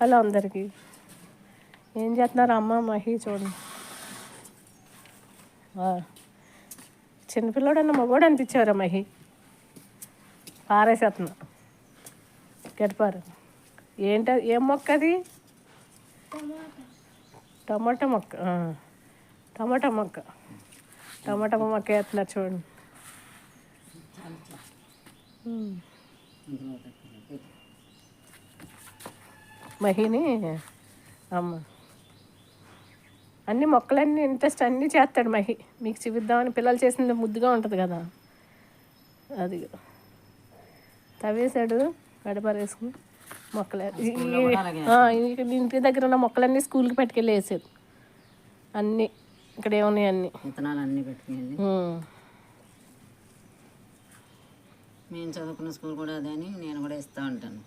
Hello అందరికీ. ఏం చేస్తున్నారు అమ్మ మహి చూడండి. చిన్నపిల్లడన్న మగోడు అనిపించారా మహి? పారేసేస్తున్నా గడిపారు. ఏం మొక్క అది? టమాటా మొక్క. టమాటా మొక్క వేస్తున్నారు చూడండి. మహిని అమ్మ అన్ని మొక్కలన్నీ ఇంట్రెస్ట్ అన్నీ చేస్తాడు మహి. మీకు చూపిద్దామని పిల్లలు చేసింది ముద్దుగా ఉంటుంది కదా, అది తవ్వేశాడు గడపరేసుకుని మొక్కలు. ఇంటి దగ్గర ఉన్న మొక్కలన్నీ స్కూల్కి పట్టుకెళ్ళి వేసాడు. అన్నీ ఇక్కడ ఏమున్నాయి అన్నీ విత్తనాలు అన్నీ పెట్టుకెళ్ళి. మేము చదువుకున్న స్కూల్ కూడా అదే అని నేను కూడా ఇస్తూ ఉంటాను.